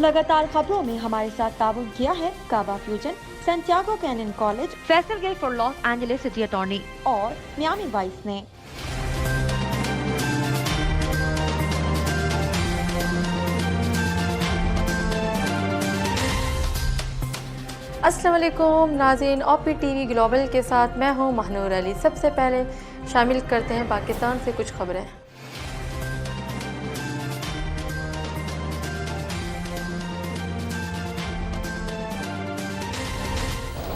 लगातार खबरों में हमारे साथ ताउन किया है काबा fusion, Santiago Canyon College, Faisal Gill for Los Angeles city attorney और मियामी वाइस ने। अस्सलाम वालेकुम नाज़रीन, OPTV ग्लोबल के साथ मैं हूं महनूर अली। सबसे पहले शामिल करते हैं पाकिस्तान से कुछ खबरें।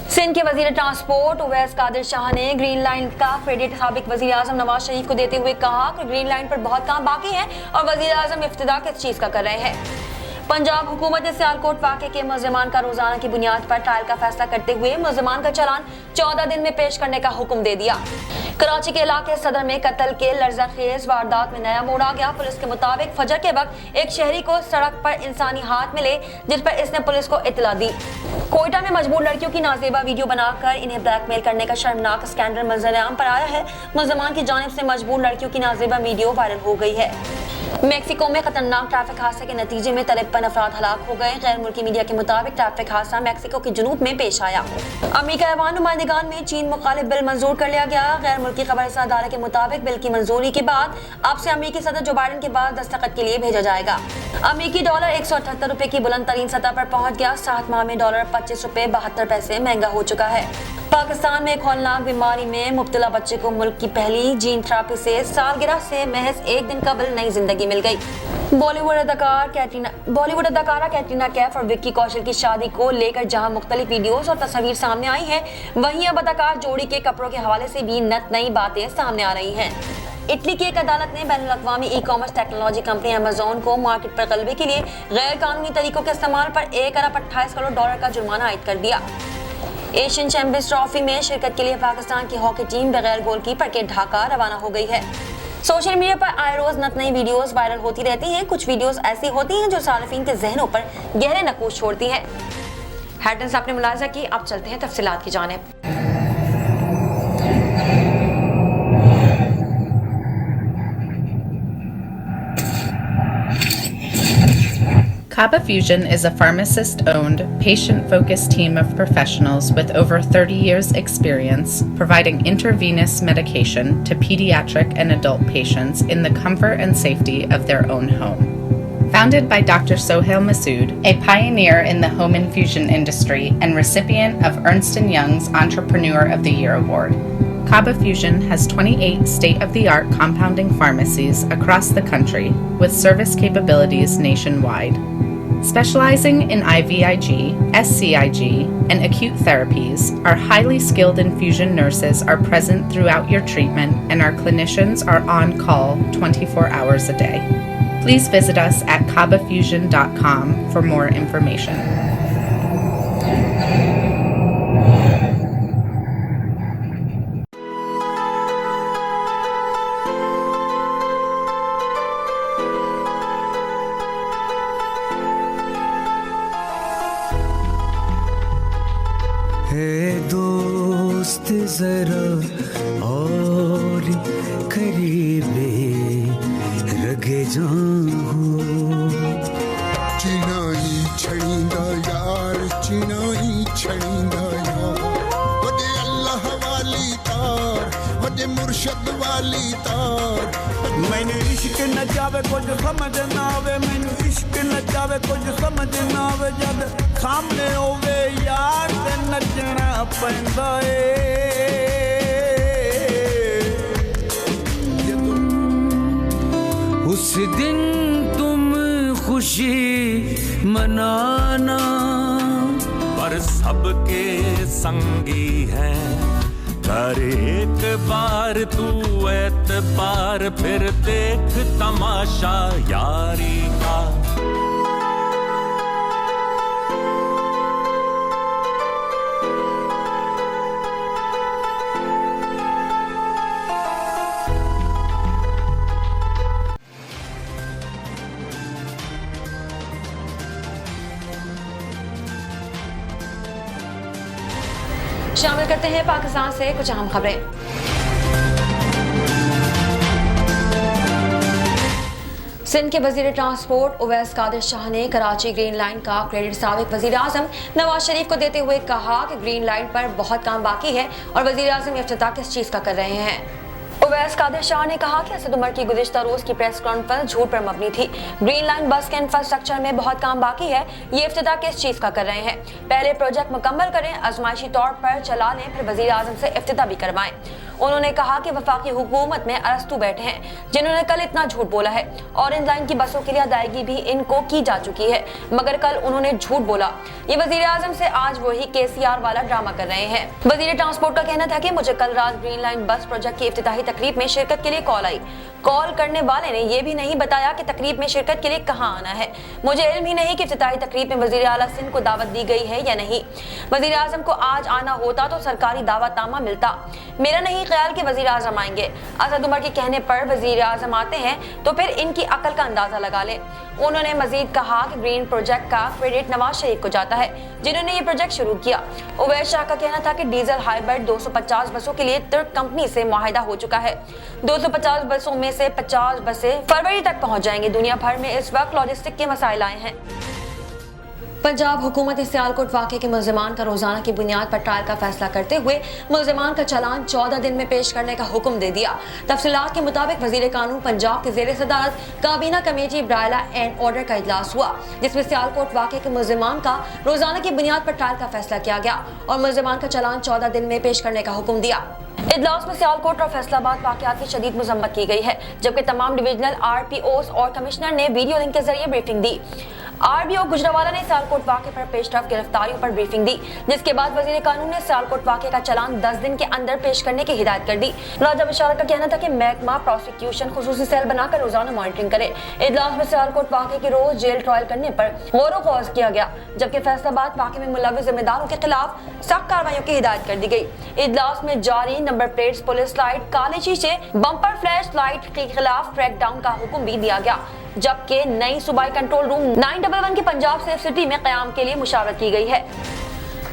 सिंध के वजीर ट्रांसपोर्ट उवैस कादिर शाह ने ग्रीन लाइन का क्रेडिट साबिक वजीर आजम नवाज शरीफ को देते हुए कहा कि ग्रीन लाइन पर बहुत काम बाकी है और वजीर आजम इफ्तिदा किस चीज का कर रहे हैं। पंजाब हुकूमत ने सियालकोट वाक़े के मुल्ज़िमान का रोजाना की बुनियाद पर ट्रायल का फैसला करते हुए मुल्ज़िमान का चालान 14 दिन में पेश करने का हुक्म दे दिया। कराची के इलाके सदर में कत्ल के लर्ज़ाखेज वारदात में नया मोड़ आ गया। पुलिस के मुताबिक फजर के वक्त एक शहरी को सड़क पर इंसानी हाथ मिले, जिस पर इसने पुलिस को इत्तला दी। कोयटा में मजबूर लड़कियों की नाजेबा वीडियो बनाकर इन्हें ब्लैकमेल करने का शर्मनाक स्कैंडल मंजर-ए-आम पर आया है। मुल्ज़िमान की जानिब से मजबूर लड़कियों की नाजेबा वीडियो वायरल हो गई है। मेक्सिको में खतरनाक ट्रैफिक हादसे के नतीजे में 53 अफराद हलाक हो गए। गैर मुल्की मीडिया के मुताबिक ट्रैफिक हादसा मेक्सिको के जुनूब में पेश आया। अमेरिका ऐवान नुमाइंदगान में चीन मुखालिफ बिल मंजूर कर लिया गया। गैर मुल्की खबरसां अदारे के मुताबिक बिल की मंजूरी के बाद अब से अमेरिकी सदर जो बाइडन के बाद दस्तखत के लिए भेजा जाएगा। अमेरिकी डॉलर 178 रुपए की बुलंद तरीन सतह पर पहुंच गया। 7 माह में डॉलर 25 रुपए 72 पैसे महंगा हो चुका है। पाकिस्तान में एक हौलनाक बीमारी में मुब्तला बच्चे को मुल्क की पहली जीन थेरेपी से सालगिरह से महज एक दिन कबल नई जिंदगी मिल गई। बॉलीवुड अदाकारा कैटरीना कैफ और विक्की कौशल की शादी को लेकर जहां मुख्तलिफ वीडियोस और तस्वीर सामने आई हैं, वहीं अब अदाकार जोड़ी के कपड़ों के हवाले से भी नई बातें सामने आ रही हैं। इटली की एक अदालत ने बैनुल-अक़वामी ई-कॉमर्स टेक्नोलॉजी कंपनी अमेज़न को मार्केट पर गलबे के लिए गैर कानूनी तरीकों के इस्तेमाल पर 1 अरब 28 करोड़ डॉलर का जुर्माना आयद कर दिया। एशियन चैंपियंस ट्रॉफी में शिरकत के लिए पाकिस्तान की हॉकी टीम बगैर गोलकीपर के ढाका रवाना हो गई है। सोशल मीडिया पर आए रोज नई वीडियोस वायरल होती रहती हैं। कुछ वीडियोस ऐसी होती हैं जो सार्फिन के जहनों पर गहरे नकूश छोड़ती हैं। हेडलाइंस आपने मुलाहिजा की, अब चलते हैं तफसीलात की जानिब। Kaba Fusion is a pharmacist-owned, patient-focused team of professionals with over 30 years' experience providing intravenous medication to pediatric and adult patients in the comfort and safety of their own home. Founded by Dr. Sohail Masood, a pioneer in the home infusion industry and recipient of Ernst & Young's Entrepreneur of the Year award, Kaba Fusion has 28 state-of-the-art compounding pharmacies across the country with service capabilities nationwide. Specializing in IVIG, SCIG, and acute therapies, our highly skilled infusion nurses are present throughout your treatment and our clinicians are on call 24 hours a day. Please visit us at kabafusion.com for more information. दोस्त जरा और करीबे रगे जाऊं चिनाई छड़ींदा यार चिनाई छड़ींदा यार वदे अल्लाह वाली तार वदे मुर्शद वाली तार मैंने इश्क न जावे कुछ समझ ना आवे मैंने इश्क न जावे कुछ समझ ना आवे जद सामने होवे यार ते नचना पैंदा उस दिन तुम खुशी मनाना पर सबके संगी है कर एक बार तू एतबार फिर देख तमाशा यारी का शामिल करते हैं पाकिस्तान से कुछ अहम खबरें। सिंध के वजीर ट्रांसपोर्ट उवैस कादिर शाह ने कराची ग्रीन लाइन का क्रेडिट साबिक वजीर आजम नवाज शरीफ को देते हुए कहा कि ग्रीन लाइन पर बहुत काम बाकी है और वजीर आजम इफ्तिताह किस चीज का कर रहे हैं। उवैस कादिर शाह ने कहा कि असद उमर की गुज़िश्ता रोज की प्रेस कॉन्फ्रेंस झूठ पर मबनी थी। ग्रीन लाइन बस के इंफ्रास्ट्रक्चर में बहुत काम बाकी है, ये इफ्तिताह किस चीज का कर रहे हैं। पहले प्रोजेक्ट मुकम्मल करें, आजमाइशी तौर पर चला लें, फिर वजीर आजम से इफ्तिताह भी करवाएं। उन्होंने कहा कि वफाकी हुकूमत में अरस्तू बैठे हैं जिन्होंने कल इतना झूठ बोला है। ऑरेंज लाइन की बसों के लिए अदायगी भी इनको की जा चुकी है, मगर कल उन्होंने झूठ बोला। ये वजीर आजम से आज वही KCR वाला ड्रामा कर रहे हैं। वजीर ट्रांसपोर्ट का कहना था कि मुझे कल रात ग्रीन लाइन बस प्रोजेक्ट की इफ्तिताही तकरीब में शिरकत के लिए कॉल आई। कॉल करने वाले ने यह भी नहीं बताया कि तकरीब में शिरकत के लिए कहां आना है। मुझे इल्म ही नहीं कि इफ्तिताही तकरीब में वजीर आला सिंध को दावत दी गई है या नहीं। वजीर आजम को आज आना होता तो सरकारी दावतनामा मिलता। मेरा नहीं ख्याल कि वजीर आजम आएंगे। असद उमर के कहने पर वजीर आजम आते हैं तो फिर इनकी अकल का अंदाजा लगा लें। उन्होंने मजीद कहा कि ग्रीन प्रोजेक्ट का क्रेडिट नवाज शरीफ को जाता है जिन्होंने ये प्रोजेक्ट शुरू किया। उवैस शाह का कहना था कि डीजल हाइब्रिड 250 बसों के लिए तुर्क कंपनी से मुआहिदा हो चुका है। 250 बसों में से 50 बसें फरवरी तक पहुंच जाएंगी। दुनिया भर में इस वक्त लॉजिस्टिक के मसाइल आए हैं। पंजाब हुकूमत ने सियालकोट वाक़े के मुल्ज़िमान का रोजाना की बुनियाद पर ट्रायल का फैसला करते हुए मुल्ज़िमान का चालान 14 दिन में पेश करने का हुक्म दे दिया। तफसीलात के मुताबिक वज़ीर कानून पंजाब के ज़ेरे सदारत काबीना कमेटी ब्रायला एंड ऑर्डर का इजलास हुआ, जिसमें सियालकोट वाक़े के मुल्ज़िमान का रोजाना की बुनियाद पर ट्रायल का फैसला किया गया और मुल्ज़िमान का चालान 14 दिन में पेश करने का हुक्म दिया। इजलास में सियालकोट और फैसलाबाद वाक़यात की शदीद मज़म्मत की गई है, जबकि तमाम डिविजनल RPOs और कमिश्नर ने वीडियो लिंक के जरिए ब्रीफिंग दी। RBO गुजरावाला ने सियालकोट वाक़े पर पेशरफ गिरफ्तारियों पर ब्रीफिंग दी, जिसके बाद वजीर कानून ने सियालकोट वाक़े का चालान 10 दिन के अंदर पेश करने की हिदायत कर दी। राजा बशारत का कहना था कि महकमा प्रोसिक्यूशन खुसूसी सेल बनाकर रोजाना मॉनिटरिंग करे। इजलास में सियालकोट वाक़े की रोज जेल ट्रायल करने पर गौर व किया गया, जबकि फैसलाबाद वाक़े में मुलव्विस जिम्मेदारों के खिलाफ सख्त कार्रवाइयों की हिदायत कर दी गई। इजलास में जारी नंबर प्लेट्स, पुलिस लाइट, काले शीशे, बम्पर फ्लैश लाइट के खिलाफ क्रैकडाउन का हुक्म भी दिया गया, जबकि नई सूबाई कंट्रोल रूम 911 के पंजाब सेफ सिटी में क़याम के लिए मुशावरत की गई है।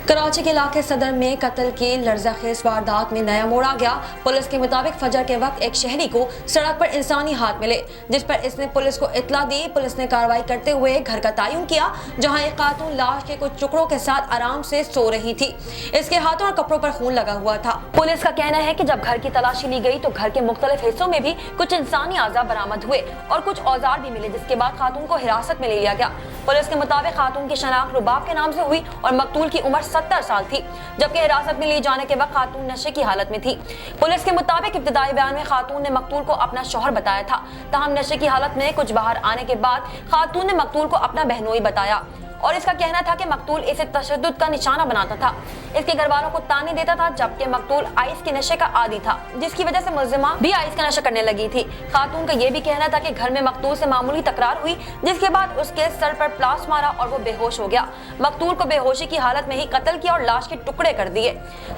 कराची के इलाके सदर में कत्ल की लर्ज़ाखेज़ वारदात में नया मोड़ आ गया। पुलिस के मुताबिक फजर के वक्त एक शहरी को सड़क पर इंसानी हाथ मिले, जिस पर इसने पुलिस को इत्तला दी। पुलिस ने कार्रवाई करते हुए घर का तयन किया, जहां एक खातून लाश के कुछ टुकड़ों के साथ आराम से सो रही थी। इसके हाथों और कपड़ों पर खून लगा हुआ था। पुलिस का कहना है कि जब घर की तलाशी ली गई तो घर के मुख्तलिफ हिस्सों में भी कुछ इंसानी आज़ा बरामद हुए और कुछ औजार भी मिले, जिसके बाद खातून को हिरासत में ले लिया गया। पुलिस के मुताबिक खातून की शनाख्त रुबाब के नाम से हुई और मकतूल की उम्र 70 साल थी, जबकि हिरासत में लिए जाने के वक्त खातून नशे की हालत में थी। पुलिस के मुताबिक इब्तिदाई बयान में खातून ने मकतूल को अपना शौहर बताया था, ताहम नशे की हालत में कुछ बाहर आने के बाद खातून ने मकतूल को अपना बहनोई बताया और इसका कहना था कि मकतूल इसे तशद्दुद का निशाना बनाता था, इसके घर वालों को ताने देता था, जबकि मकतूल आइस के नशे का आदी था, जिसकी वजह से मुल्जिमा भी आइस का नशा करने लगी थी। खातून का यह भी कहना था कि घर में मकतूल से मामूली तकरार हुई, जिसके बाद उसके सर पर प्लास मारा और वो बेहोश हो गया। मकतूल को बेहोशी की हालत में ही कत्ल किया और लाश के टुकड़े कर दिए।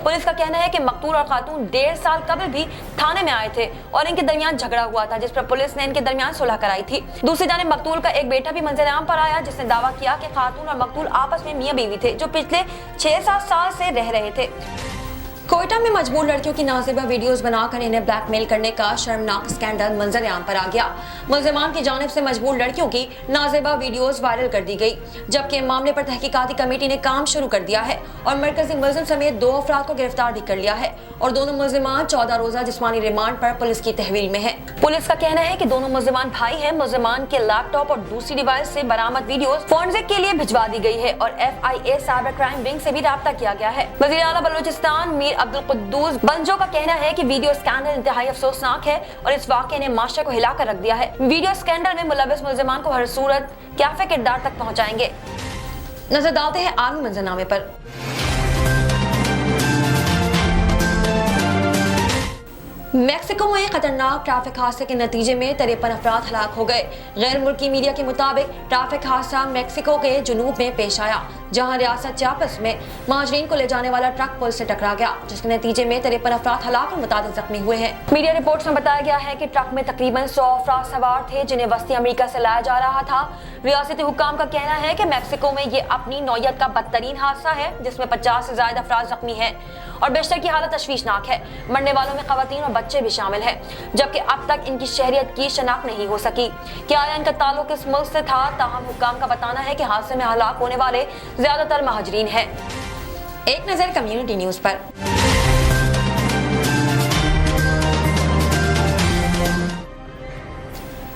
पुलिस का कहना है कि मकतूल और खातून 1.5 साल कबल भी थाने में आए थे और इनके दरमियान झगड़ा हुआ था, जिस पर पुलिस ने इनके दरमियान सुलह कराई थी। दूसरी जानिब मकतूल का एक बेटा भी मंजर-ए-आम पर आया, जिसने दावा किया कि खातून और मकतूल आपस में मियां बीवी थे, जो पिछले 6-7 साल से रह रहे थे। कोयटा में मजबूर लड़कियों की नाज़िबा वीडियोस बनाकर इन्हें ब्लैकमेल करने का शर्मनाक स्कैंडल मंजर-ए-आम पर आ गया। मुल्ज़िमान की जानिब से मजबूर लड़कियों की नाज़िबा वीडियोस वायरल कर दी गई, जबकि मामले पर तहकीकाती कमेटी ने काम शुरू कर दिया है और मरकजी मुल्ज़िम समेत 2 अफराद को गिरफ्तार भी कर लिया है और दोनों मुल्ज़िमान 14 रोज़ा जिस्मानी रिमांड पर पुलिस की तहवील में है। पुलिस का कहना है कि दोनों मुल्ज़िमान भाई हैं। मुल्ज़िमान के लैपटॉप और दूसरी डिवाइस से बरामद वीडियोस फोरेंसिक के लिए भिजवा दी गई है और FIA साइबर क्राइम विंग से भी राब्ता किया गया है। वज़ीर आला बलूचिस्तान मीर अब्दुल कुद्दूस बंजो का कहना है कि वीडियो स्कैंडल इंतहाई अफसोसनाक है और इस वाक़े ने माशरे को हिलाकर रख दिया है। वीडियो स्कैंडल में मुलव्विस मुल्ज़िमान को हर सूरत कैफ़े किरदार तक पहुंचाएंगे। नजर डालते हैं आर्मी मंजरनामे पर। मैक्सिको में खतरनाक ट्रैफिक हादसे के नतीजे में 53 अफराद हलाक हो गए। गैर मुल्की मीडिया के मुताबिक ट्रैफिक हादसा मैक्सिको के जुनूब में पेश आया, जहां रियासत चियापस में महाजरीन को ले जाने वाला ट्रक पुल से टकरा गया, जिसके नतीजे में 53 अफराद हलाक और मुतादिद जख्मी हुए हैं। मीडिया रिपोर्ट्स में बताया गया है कि ट्रक में तकरीबन 100 अफराद सवार थे, जिन्हें वस्ती अमेरिका से लाया जा रहा था। रियासती हुक्काम का कहना है कि मैक्सिको में ये अपनी नौयत का बदतरीन हादसा है, जिसमें 50 से ज्यादा अफराद जख्मी हैं और बेशतर की हालत तशवीशनाक है। मरने वालों में खवातीन और बच्चे भी शामिल हैं, जबकि अब तक इनकी शहरियत की शनाख्त नहीं हो सकी। क्या इनका ताल्लुक इस मुल्क से था? ताहम हुक्काम का बताना है कि हादसे में हलाक होने वाले ज्यादातर महाजरीन हैं। एक नजर कम्युनिटी न्यूज पर।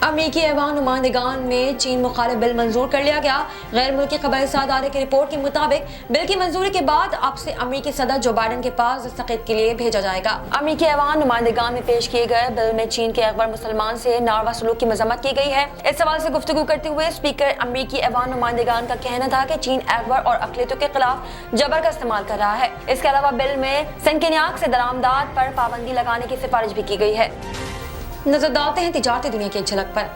अमेरिकी ऐवान नुमाइंदगान में चीन मुखालिफ बिल मंजूर कर लिया गया। गैर मुल्की खबरसार इदारे की रिपोर्ट के मुताबिक बिल की मंजूरी के बाद अब से अमेरिकी सदर जो बाइडेन के पास दस्तखत के लिए भेजा जाएगा। अमेरिकी ऐवान नुमाइंदगान में पेश किए गए बिल में चीन के अकबर मुसलमान से नारवा सलूक की मजम्मत की गई है। इस सवाल से गुफ्तगू करते हुए स्पीकर अमेरिकी ऐवान नुमाइंदगान का कहना था कि चीन अकबर और अक़लियतों के खिलाफ जबर का इस्तेमाल कर रहा है। इसके अलावा बिल में सेंकेनियाक से दरामदाद पर पाबंदी लगाने की सिफारिश भी की गई है। नजर डालते हैं तिजारती दुनिया की एक झलक पर।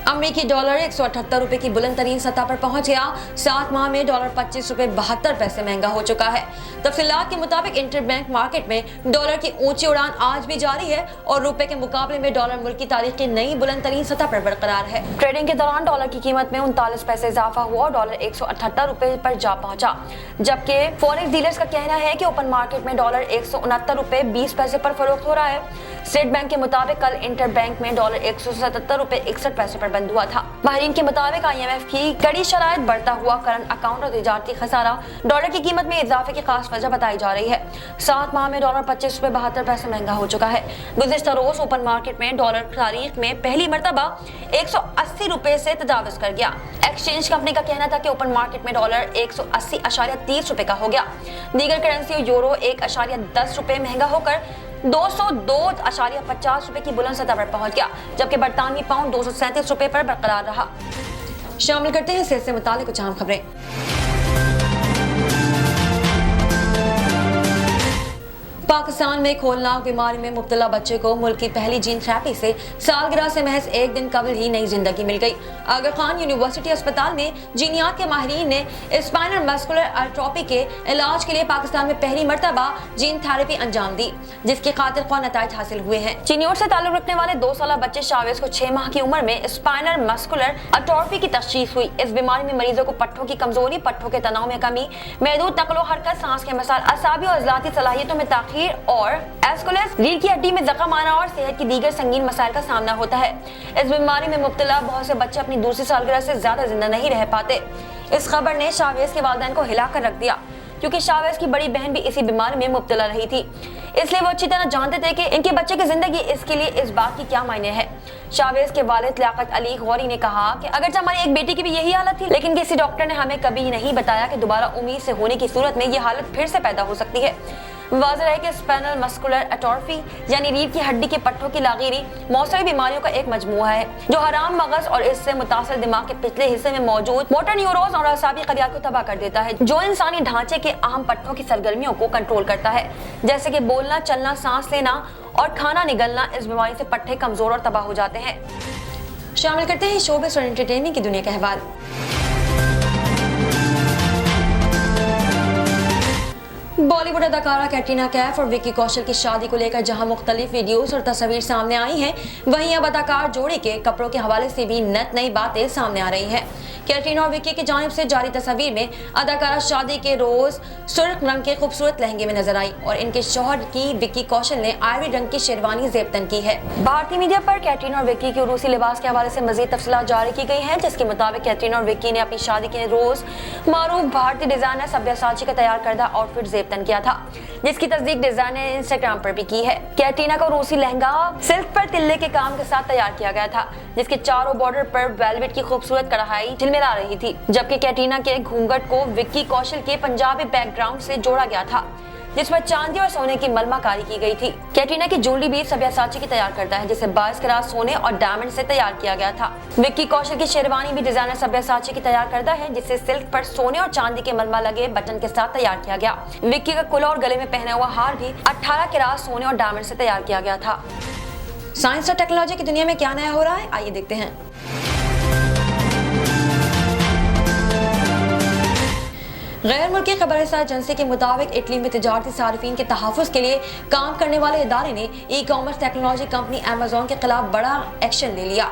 अमेरिकी डॉलर 178 रुपए की बुलंद तरीन सतह पर पहुंच गया। 7 माह में डॉलर 25 रुपए 72 पैसे महंगा हो चुका है। तफसीलात के मुताबिक इंटरबैंक मार्केट में डॉलर की ऊंची उड़ान आज भी जारी है और रुपए के मुकाबले में डॉलर मुल्क की तारीख की नई बुलंद तरीन सतह पर बरकरार है। ट्रेडिंग के दौरान डॉलर की कीमत में 39 पैसे इजाफा हुआ और डॉलर 178 रुपए पर जा पहुंचा, जबकि फॉरेक्स डीलर्स का कहना है कि ओपन मार्केट में डॉलर 169 रुपए 20 पैसे पर फरोख्त हो रहा है। स्टेट बैंक के मुताबिक कल इंटरबैंक में डॉलर 177 रुपए 61 पैसे पर बंद हुआ था। माहिरीन के मुताबिक IMF की कड़ी शराइत, बढ़ता हुआ करंट अकाउंट और तिजारती खसारा डॉलर की कीमत में इजाफे की खास वजह बताई जा रही है। 7 माह में डॉलर 25 रुपए 72 पैसे महंगा हो चुका है। गुज़िश्ता रोज ओपन मार्केट में डॉलर तारीख में पहली मरतबा 180 रुपए से तजावुज कर गया। एक्सचेंज कंपनी का कहना था कि ओपन मार्केट में डॉलर 180.30 रुपए का हो गया। दीगर करेंसी यूरो 1.10 रुपए महंगा होकर 202.50 रुपए की बुलंद सतह पर पहुंच गया, जबकि बरतानवी पाउंड 237 रुपए पर बरकरार रहा। शामिल करते हैं सेहत से मुताल्लिक कुछ अहम खबरें। पाकिस्तान में खोलनाक बीमारी में मुब्तला बच्चे को मुल्क की पहली जीन थेरेपी से सालगिरह से महज एक दिन कबल ही नई जिंदगी मिल गई। आगा खान यूनिवर्सिटी अस्पताल में जीनियात के माहिरीन ने स्पाइनल मस्कुलर एट्रोफी के इलाज के लिए पाकिस्तान में पहली मरतबा जीन थेरेपी अंजाम दी, जिसके खातिर ख्वाह नताइज हासिल हुए हैं। चिन्योट से ताल्लुक रखने वाले 2 साल बच्चे शावेज को 6 माह की उम्र में स्पाइनल मस्कुलर एट्रोफी की तशखीस हुई। इस बीमारी में मरीजों को पट्टों की कमजोरी, पट्टों के तनाव में कमी, महदूद नकलो हरकत, सांस के मसाइल, असाबी और अज़लाती सलाहियतों में ताख़ीर और एस्कुलस रीढ़ की हड्डी में जख्म आना और सेहत की दीगर संगीन मसाइल का सामना होता है। इस बीमारी में मुब्तला बहुत से बच्चे अपनी दूसरी सालगिरह से ज्यादा जिंदा नहीं रह पाते। इस खबर ने शावेज के वालिदैन को हिलाकर रख दिया, क्योंकि शावेज की बड़ी बहन भी इसी बीमारी में मुब्तला रही थी, इसलिए वो अच्छी तरह जानते थे कि इनके बच्चे की जिंदगी इसके लिए इस बात की क्या मायने है। शावेज के वालिद लियाकत अली गौरी ने कहा कि अगर हमारी एक बेटी की भी यही हालत थी, लेकिन किसी डॉक्टर ने हमें कभी नहीं बताया कि दोबारा उम्मीद से होने की सूरत में ये हालत फिर से पैदा हो सकती है। वाज़ेह है कि स्पाइनल मस्कुलर एट्रोफी यानी रीढ़ की हड्डी के पट्टों की लागिरी मौसमी बीमारियों का एक मजमुआ है, जो हराम मगज और इससे मुतासिर दिमाग के पिछले हिस्से में मौजूद मोटर न्यूरॉन्स और असाबी खलियात को तबाह कर देता है, जो इंसानी ढांचे के अहम पट्टों की सरगर्मियों को कंट्रोल करता है, जैसे कि बोलना, चलना, सांस लेना और खाना निगलना। इस बीमारी से पट्टे कमजोर और तबाह हो जाते हैं। शामिल करते हैं शोबिज़ और एंटरटेनमेंट की दुनिया का अहवाल। बॉलीवुड अदाकारा कैटरीना कैफ और विक्की कौशल की शादी को लेकर जहां मुख्तलिफ वीडियोस और तस्वीर सामने आई हैं, वहीं अब अदाकार जोड़ी के कपड़ों के हवाले से भी नई बातें सामने आ रही हैं। कैटरीना और विक्की की जानिब से जारी तस्वीर में अदाकारा शादी के रोज सुर्ख रंग के खूबसूरत लहंगे में नजर आई और इनके शौहर की विक्की कौशल ने आयवरी रंग की शेरवानी ज़ेबतन की है। भारतीय मीडिया पर कैटरीना और विक्की के रूसी लिबास के हवाले से मजीद तफसीलात जारी की गई हैं, जिसके मुताबिक कैटरीना और विक्की ने अपनी शादी के रोज मारूफ भारतीय डिजाइनर सब्यासाची का तैयार करदा आउटफिट ज़ेबतन किया था, जिसकी तस्दीक डिजाइनर ने इंस्टाग्राम पर भी की है। कैटरीना का रूसी लहंगा सिल्क पर तिल्ले के काम के साथ तैयार किया गया था, जिसके चारों बॉर्डर पर वेलवेट की खूबसूरत कढ़ाई झिलमिला रही थी, जबकि कैटरीना के घूंघट को विक्की कौशल के पंजाबी बैकग्राउंड से जोड़ा गया था, जिस पर चांदी और सोने की मलमाकारी की गई थी। कैटरीना की ज्वेलरी भी सब्यासाची की तैयार करता है, जिसे 22 कैरेट सोने और डायमंड से तैयार किया गया था। विक्की कौशल की शेरवानी भी डिजाइनर सब्यासाची की तैयार करता है, जिसे सिल्क पर सोने और चांदी के मलमा लगे बटन के साथ तैयार किया गया। विक्की का कुला और गले में पहना हुआ हार भी 18 कैरेट सोने और डायमंड से तैयार किया गया था। साइंस और टेक्नोलॉजी की दुनिया में क्या नया हो रहा है, आइए देखते हैं। गैर मुल्की खबरसार एजेंसी के मुताबिक इटली में तिजारती सार्फिन के तहफ़्फ़ुज़ के लिए काम करने वाले इदारे ने ई कॉमर्स टेक्नोलॉजी कंपनी अमेज़न के खिलाफ बड़ा एक्शन ले लिया।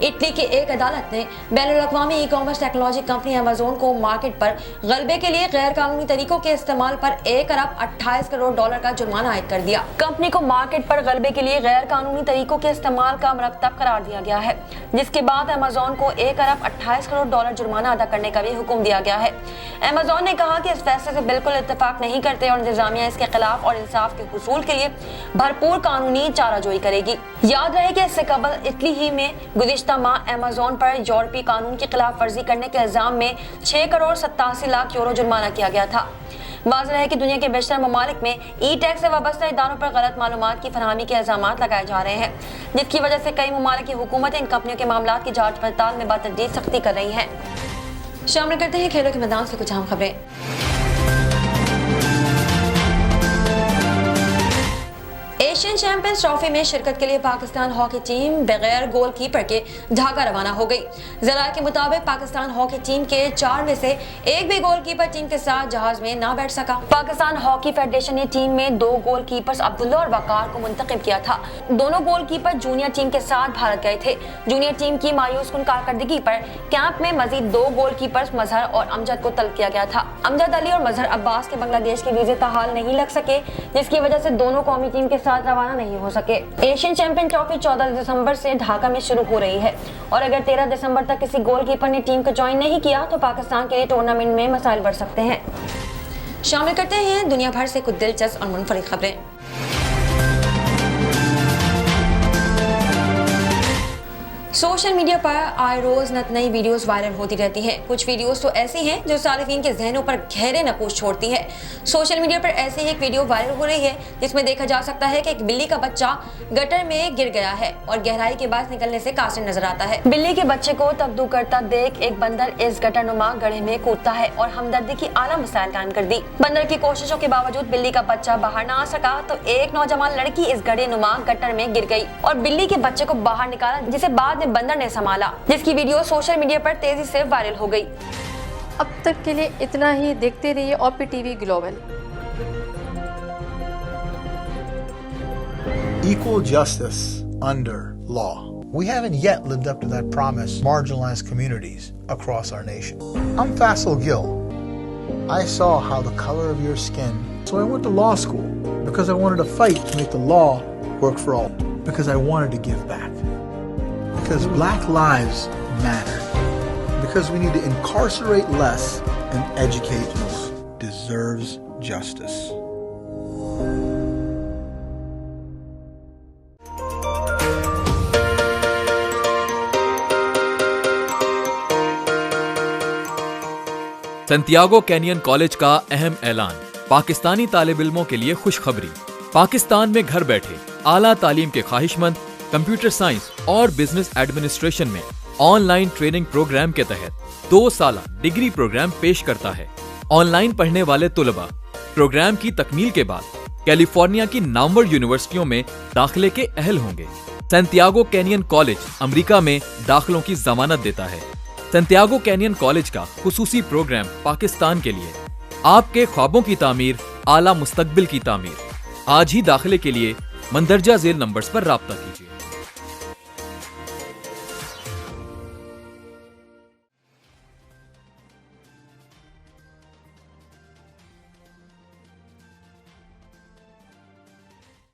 इटली की एक अदालत ने बैनुल-अक़वामी e commerce technology company Amazon को मार्केट पर गलबे के लिए गैर कानूनी तरीकों के इस्तेमाल पर 1 अरब 28 करोड़ डॉलर का जुर्माना आयद कर दिया। कंपनी को मार्केट पर गलबे के लिए गैर कानूनी तरीकों के इस्तेमाल का मरतब करार दिया गया है, जिसके बाद अमेज़न को 1 अरब 28 करोड़ डॉलर जुर्माना अदा करने का भी हुक्म दिया गया है। अमेज़न ने कहा कि इस फैसले से बिल्कुल इत्तेफाक नहीं करते और इंतजामिया इसके खिलाफ और इंसाफ के हुसूल के लिए भरपूर कानूनी चाराजोई करेगी। याद रहे कि इससे कबल इटली ही में गुज़िश्ता माह अमेज़न पर यूरोपीय कानून की खिलाफ वर्जी करने के इल्जाम में 6 करोड़ 87 लाख यूरो जुर्माना किया गया था। वाज़ेह है कि दुनिया के बेशतर ममालिक में ई टैक्स से वाबस्ता इदारों पर गलत मालूमात की फरहमी के इल्जाम लगाए जा रहे हैं, जिसकी वजह से कई ममालिक की हुकूमतें इन कंपनियों के मामलात की जांच पड़ताल में बातदरीज सख्ती कर रही हैं। शामिल करते हैं खेलों के मैदान से कुछ अहम खबरें। एशियन चैंपियंस ट्रॉफी में शिरकत के लिए पाकिस्तान हॉकी टीम बगैर गोलकीपर के ढाका रवाना हो गई। ज़राए के मुताबिक पाकिस्तान हॉकी टीम के 4 में से एक भी गोलकीपर टीम के साथ जहाज में ना बैठ सका। पाकिस्तान हॉकी फेडरेशन ने टीम में 2 गोलकीपर्स अब्दुल्ला और वकार को मुंतखब किया था। दोनों गोलकीपर जूनियर टीम के साथ भारत गए थे। जूनियर टीम की मायूसकुन कारकर्दगी पर कैंप में मजीद 2 गोलकीपर्स मजहर और अमजद को तलब किया गया था। अमजद अली और मजहर अब्बास के बांग्लादेश के वीजे ताहाल नहीं लग सके, जिसकी वजह से दोनों कौमी टीम के साथ रवाना नहीं हो सके। एशियन चैंपियन ट्रॉफी 14 दिसंबर से ढाका में शुरू हो रही है और अगर 13 दिसंबर तक किसी गोलकीपर ने टीम को ज्वाइन नहीं किया तो पाकिस्तान के लिए टूर्नामेंट में मसाइल बढ़ सकते हैं। शामिल करते हैं दुनिया भर से कुछ दिलचस्प और मुनफरिद खबरें। सोशल मीडिया पर आए रोज नई वीडियोस वायरल होती रहती हैं। कुछ वीडियोस तो ऐसी हैं जो सारिफीन के जहनों पर गहरे नकूश छोड़ती है। सोशल मीडिया पर ऐसी ही एक वीडियो वायरल हो रही है जिसमें देखा जा सकता है कि एक बिल्ली का बच्चा गटर में गिर गया है और गहराई के बाद निकलने से कासिर नजर आता है। बिल्ली के बच्चे को तबदू करता देख एक बंदर इस गटरनुमा गड्ढे में कूदता है और हमदर्दी की आला मिसाल कायम कर दी। बंदर की कोशिशों के बावजूद बिल्ली का बच्चा बाहर न आ सका तो एक नौजवान लड़की इस गड्ढेनुमा गटर में गिर गई और बिल्ली के बच्चे को बाहर निकाला, जिसे बाद में बंदर ने संभाला, जिसकी वीडियो सोशल मीडिया पर तेजी से वायरल हो गई। अब तक के लिए इतना ही। देखते रहिए OP TV global. Equal justice under law. We haven't yet lived up to that promise, marginalized communities across our nation. I'm Faisal Gill. I saw how the color of your skin, so I went to law school because I wanted to fight to make the law work for all, because I wanted to give back. Because black lives matter. Because we need to incarcerate less and educate more. Deserves justice. Santiago canyon college का अहम ऐलान। पाकिस्तानी तालिब इल्मों के लिए खुशखबरी। पाकिस्तान में घर बैठे आला तालीम के ख्वाहिशमंद कंप्यूटर साइंस और बिजनेस एडमिनिस्ट्रेशन में ऑनलाइन ट्रेनिंग प्रोग्राम के तहत 2 साला डिग्री प्रोग्राम पेश करता है। ऑनलाइन पढ़ने वाले तुलबा प्रोग्राम की तकमील के बाद कैलिफोर्निया की नामवर यूनिवर्सिटियों में दाखिले के अहल होंगे। सैंटियागो कैनियन कॉलेज अमेरिका में दाखिलों की जमानत देता है। सैंटियागो कैनियन कॉलेज का खुसूसी प्रोग्राम पाकिस्तान के लिए आपके ख्वाबों की तामीर, आला मुस्तकबिल की तामीर। आज ही दाखिले के लिए मंदरजा झेल नंबर्स पर राब्ता कीजिए।